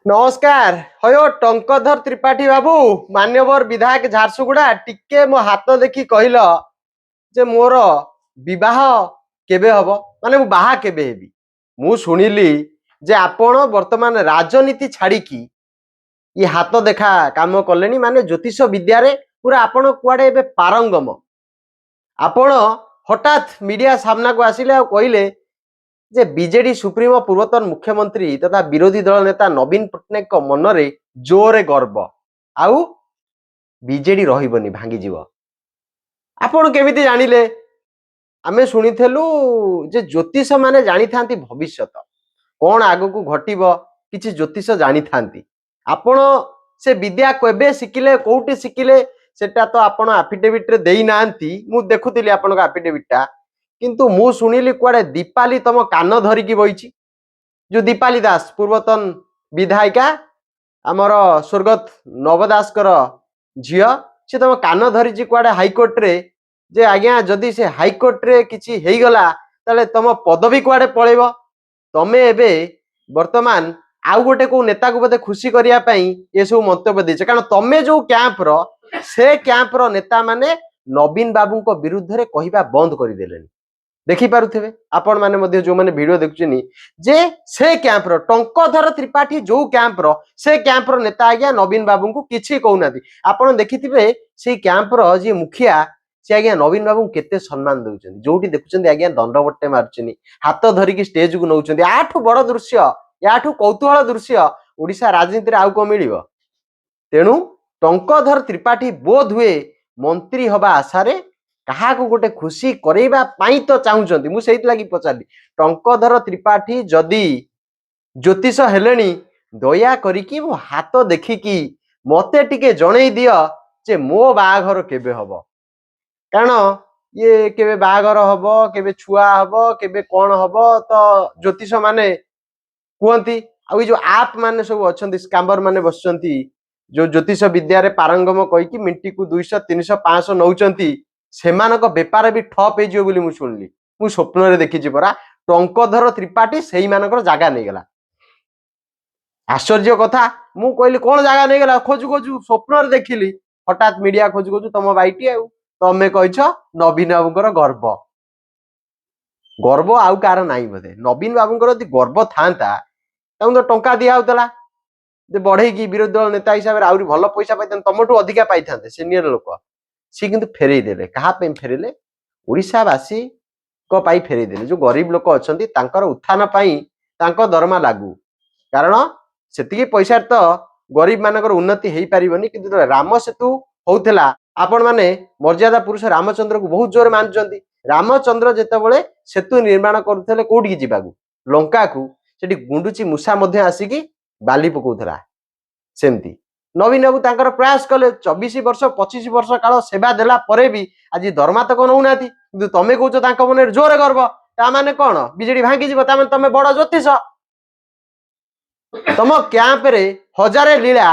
नमस्कार हयो टंकधर त्रिपाठी बाबू मान्यवर विधायक झारसुगुड़ा टिके मो हाथ देखी कहल जे मोर विवाह केबे हब माने मु बाहा केबे हेबी मु सुनिली जे आपण वर्तमान राजनीति छाड़िकी ये हाथ देखा काम कलेनी माने ज्योतिष विद्या रे पूरा आपण कुआडे एबे पारंगम आपण हठात मीडिया सामना को आसिले आ कहले जे बीजेडी सुप्रीमो पूर्वतन मुख्यमंत्री तथा विरोधी दल नेता नवीन पट्टनायक मनरे जोरे गर्व आउ बीजेडी रहिबनी भांगी जीव आपण केमिति जानिले आमे सुनिथेलु जे ज्योतिष माने जानी थांती भविष्यत कौन आगो को घटिबो किछि ज्योतिष जानी थांती आपण से विद्या केबे शिकिले कोउटी शिकिले सेटा तो आपण एफिडेविट रे देई नांती मु देखुतिली आपण का एफिडेविटा किंतु मु सुनिली कुआडे दीपाली तम कान धरिकी बइची जो दीपाली दास पूर्वतन विधायिका आमर स्वर्गत नवदास कर झियो से तम कान धरिची कुआडे हाईकोर्ट रे जे आज्ञा जदि से हाईकोर्ट रे किछि हेई गला ताले तम पदवी कुआडे पळेबो तमे एबे वर्तमान आउ गोटे को नेता को बोधे खुशी करिया पई ये सब मंतव्य देछ कारण तमे जो कैंप रो से कैंप रो नेता माने नवीन बाबू को विरुद्ध रे कहिबा बंद करि देलेनी देखि पारुथिबे आपण माने मध्ये जो माने वीडियो देखुचनी जे से कैंप रो टंकधर त्रिपाठी जो कैंप रो से कैंप रो नेता आज्ञा नवीन बाबू को किछि कहउनादी आपण देखिथिबे से कैंप रो जे मुखिया से आज्ञा नवीन बाबू केते सम्मान दउचंदी जोटी देखुचंदी आज्ञा दंडवट्टे मारचनी हाथ धरिकी स्टेज को नउचंदी आठु बड़ दृश्य याठु कौतूहल दृश्य ओडिशा राजनीति रे आउ को मिलिबो तेनु टंकधर त्रिपाठी बोध हुए मंत्री हबा आशारे कहा को गोटे खुशी करेबा पाई तो चाहुचंती मु सेहित लागि पचारली टंकधर त्रिपाठी जदी ज्योतिष हेलेनी दया करिकी मो हाथ देखिकी मते टिके जणै दियो जे मो बाघर केबे हबो कारण ये केबे बाघर हबो केबे छुआ हबो केबे कोन हबो तो ज्योतिष माने कुहंती आ जो आप माने सब अछंती स्कैमर माने बसचंती जो ज्योतिष विद्या रे पारंगम कहिकी मिंटी को 200 300 500 नउचंती सेमानक व्यापार भी ठप हे जियो बोली मु सुनली मु स्वप्न रे देखि छि परा टंकधर त्रिपाठी सेही मानकर जागा नै गेला आश्चर्य कथा मु कहली कोन जागा नै गेला खोजु खोजु स्वप्न रे देखिली हठात मीडिया खोजु खोजु तम बाईटी आउ तमे कहिछ नवीन बाबूकर गर्व गर्व आउ कार नाही बदे नवीन बाबूकर यदि गर्व थांता ताऊ तो टंका दिया होतला जे बढ़े की विरोधी दल नेता हिसाब रे आउरी भलो पैसा पाइतन तमटू अधिका पाइथांते सीनियर लोक सी किंतु फेरई देले कहा पे फेरिले ओडिशा वासी को पाई फेरई देले जो गरीब लोक अछंती तांकर उत्थान पाई तांको दरमा लागू कारण सेतिकी पैसा तो गरीब मानकर उन्नति हेई परिबनी किंतु राम सेतु होउथला आपण माने मर्यादा पुरुष रामचंद्र को बहुत जोर मानचंती रामचंद्र जेतेबेले सेतु निर्माण करूथले कोठी की जिबागु लंका को सेठी गुंडुची मूसा मध्य आसिकी बाली पकौथला सेमती नवीन बाबू तांकर प्रयास कले 24 वर्ष 25 वर्ष काल सेवा देला परे भी आज दरमा तक नौनाती किंतु तमे कहूछ तांक मन जोर गर्व ता माने कोन बीजेडी भांगी जीव ता माने तमे बड़ ज्योतिष तम कैंप रे हजारे लीला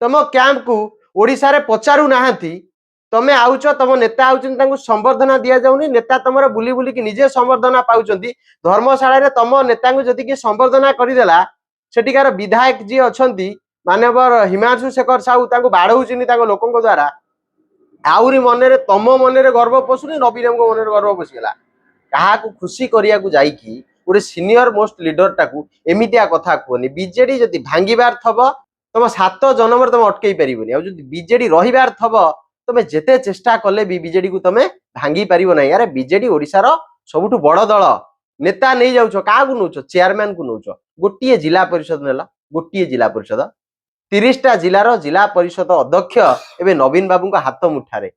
तम कैंप को ओडिसा रे पचारू नाहंती तमे आउछ तम नेता आउछन तांको संवर्धना दिया जाउनी नेता तमर बुली बुली की निजे संवर्धना पाउचंती धर्मशाला रे तम नेता को जति की संवर्धना करि देला सेटिकार विधायक जी अछंती मानवर हिमांशु शेखर साहू तांको बाड़ौचिनी तांको लोकंक द्वारा आउरी मनरे तम मनरे गर्व पसुनी नवीन को मनरे गर्व पसिगला कहा को खुशी करिया को जाईकी गोटे सीनियर मोस्ट लीडर टाकू एमितिया कथा कहनी बीजेडी जदि भांगिबार थबो तम 7 जन्म तम अटकई परिबनी आ जदि बीजेडी रहिबार थबो तमे जेते चेष्टा कले भी बीजेडी को तमे भांगी परिबो नै यार बीजेडी ओडिसा रो सबुठु बड़ दल नेता नै जाउछो का को नउछो चेयरमैन को नउछो गोटिए जिला परिषद नेला गोटिए जिला परिषद 30टा जिलार जिला परिषद अध्यक्ष एबे नवीन बाबू का हाथ मुठारे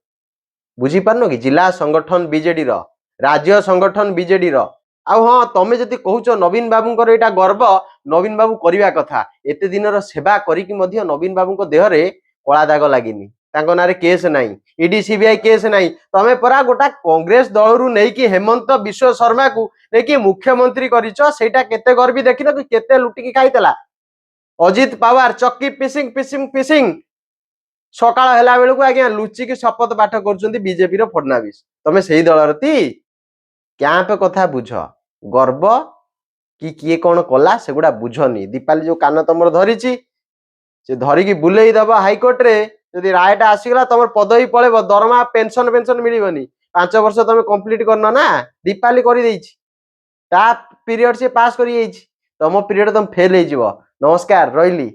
बुझी पारनो कि जिला संगठन बीजेडी रो राज्य संगठन बीजेडी रो आ हां तमे जति कहूछ नवीन बाबूकर एटा गर्व नवीन बाबू करिवा कथा एते दिनर सेवा करी कि मध्य नवीन बाबूको देह रे कला दाग लागिनी तांको नारे केस नाही ईडी सीबीआई केस नाही तमे परा गोटा कांग्रेस दलरु नै कि हेमंत विश्व शर्मा को नै कि मुख्यमंत्री करिचो सेटा केते गर्वी देखिनो कि केते लुटी की खाइतला अजित पवार चक्की पिसिंग पिसिंग पिसिंग सकाळ हेला बेलू को आज्ञा लुची की शपथ पाठ करछंती बीजेपी रो फडनाविस तमे सेही दलरती कैंप कथा बुझ गर्व कि किए कौन कला सेगुड़ा बुझनी दीपाली जो कान तमर धरिची से धरिकी बुलेई दब हाइकोर्ट रे जदि रायटा आसीगला तुम पदवी पड़ेब दरमा पेंशन पेंशन मिलबनी 5 वर्ष तुम कंप्लीट करन ना दीपाली कर पीरियड से पास कर तुम पीरियड तुम फेल हो नमस्कार रही।